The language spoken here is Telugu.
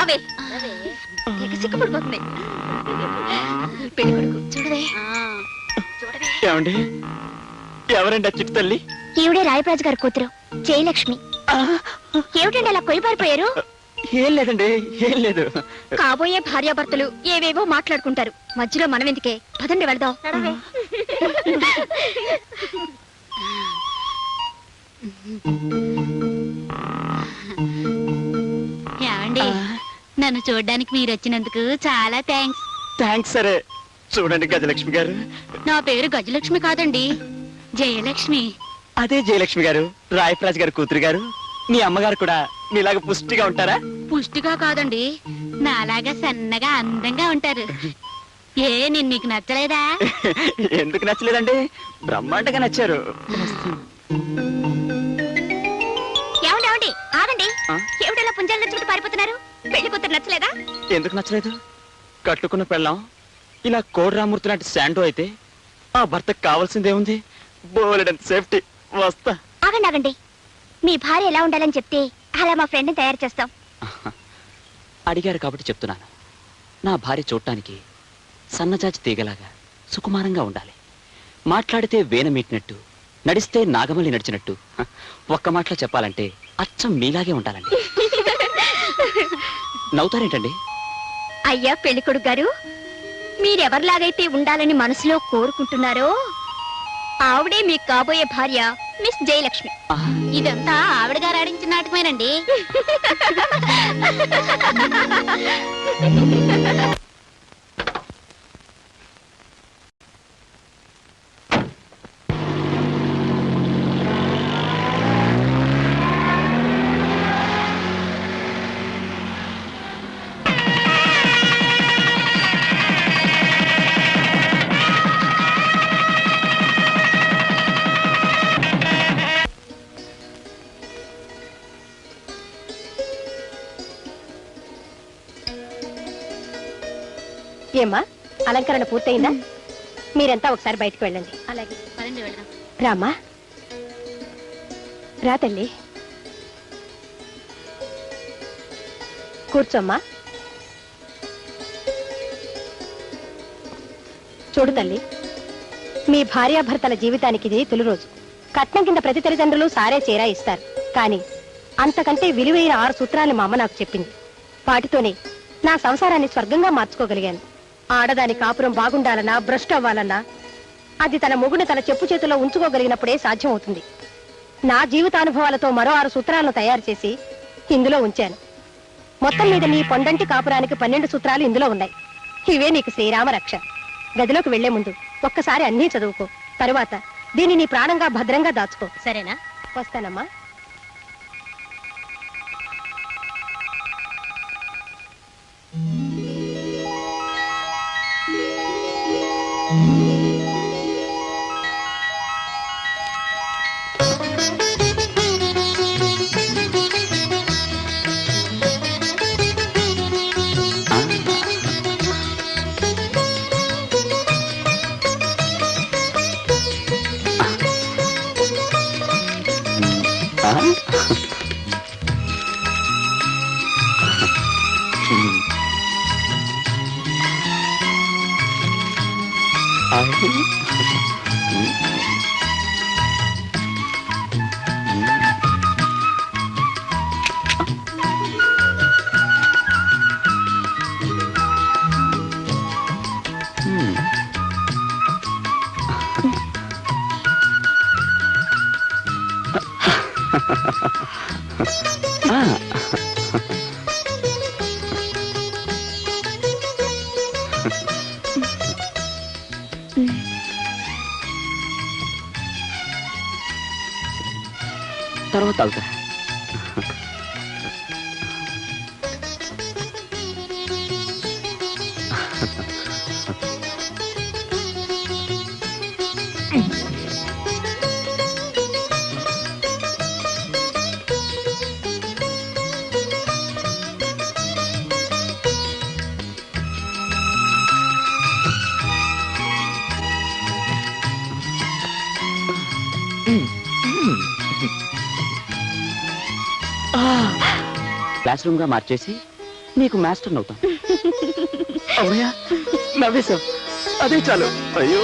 రావే సిగ్గుపడిపోతుంది. పెళ్లి కొడుకు చూడవే చూడవే. ఏమండి ఎవరండి ఆ చిట్టు తల్లి? ఈవిడే రాయప్రాజు గారి కూతురు జయలక్ష్మి. ఏమిటండి అలా కొయ్యబారిపోయారు? ఏం లేదండి, ఏం లేదు. కాబోయే భార్యాభర్తలు ఏవేవో మాట్లాడుకుంటారు, మధ్యలో మనం ఎందుకే? పదండి వెళ్దాం. ఏమండి, నన్ను చూడడానికి మీరు వచ్చినందుకు చాలా థ్యాంక్స్. థ్యాంక్స్. సరే చూడండి గజలక్ష్మి గారు. నా పేరు గజలక్ష్మి కాదండి, జయలక్ష్మి. అదే జయలక్ష్మి గారు, రాయప్రాజు గారు కూతురు గారు. మీ అమ్మగారు కూడా మీలాగా పుష్టిగా ఉంటారా? పుష్టిగా కాదండి, నాలాగా సన్నగా అందంగా ఉంటారు. ఏ నేను మీకు నచ్చలేదా? ఎందుకు నచ్చలేదండి, బ్రహ్మాండంగా నచ్చారు. ఏమండి ఆగండి. ఏమిటలా పుంజాలు నచ్చుకుంటూ పారిపోతున్నారు? పెళ్లి కూతురు నచ్చలేదా? ఎందుకు నచ్చలేదు? కట్టుకున్న పెళ్ళాం ఇలా కోడిరామూర్తి లాంటి శాండో అయితే ఆ భర్తకు కావాల్సిందేముంది? బోలెడంత సేఫ్టీ. వస్తా. ఆగండి. మీ భార్య ఎలా ఉండాలని చెప్తే అలా మా ఫ్రెండ్ని తయారు చేస్తాం. అడిగారు కాబట్టి చెప్తున్నాను. నా భార్య చూడటానికి సన్నజాజి తీగలాగా సుకుమారంగా ఉండాలి. మాట్లాడితే వేన మీటినట్టు, నడిస్తే నాగమల్లి నడిచినట్టు. ఒక్క మాటలో చెప్పాలంటే అచ్చం మీలాగే ఉండాలండి. నవ్వుతారేంటండి? అయ్యా పెళ్లి కొడుకు గారు, మీరెవరిలాగైతే ఉండాలని మనసులో కోరుకుంటున్నారో ఆవిడే మీకు కాబోయే భార్య మిస్ జయలక్ష్మి. ఇదంతా ఆవిడ గారు ఆడించిన నాటకమేనండి. ఏమ్మా, అలంకరణ పూర్తయిందా? మీరంతా ఒకసారి బయటకు వెళ్ళండి. అలాగే పదండి వెళ్దాం. రామ్మా, రా తల్లి, కూర్చోమ్మా. చూడు తల్లి, మీ భార్యాభర్తల జీవితానికి ఇది తొలి రోజు. కట్నం కింద ప్రతి తల్లిదండ్రులు సారే చీరా ఇస్తారు, కానీ అంతకంటే విలువైన 6 సూత్రాలు మా అమ్మ నాకు చెప్పింది. వాటితోనే నా సంసారాన్ని స్వర్గంగా మార్చుకోగలిగాను. ఆడదాని కాపురం బాగుండాలన్నా, భ్రష్టు అవ్వాలన్నా అది తన మొగుడు తన చెప్పు చేతిలో ఉంచుకోగలిగినప్పుడే సాధ్యం అవుతుంది. నా జీవితానుభవాలతో మరో 6 సూత్రాలను తయారు చేసి ఇందులో ఉంచాను. మొత్తం మీద నీ పొండంటి కాపురానికి 12 సూత్రాలు ఇందులో ఉన్నాయి. ఇవే నీకు శ్రీరామ రక్ష. గదిలోకి వెళ్లే ముందు ఒక్కసారి అన్నీ చదువుకో, తరువాత దీన్ని నీ ప్రాణంగా భద్రంగా దాచుకో. సరేనా? వస్తానమ్మా. తర్వాత అవుతా. క్లాస్ రూమ్ గా మార్చేసి నీకు మాస్టర్ అవుతాను. అమ్మయ్యా నవ్వేశావు, అదే చాలు. అయ్యో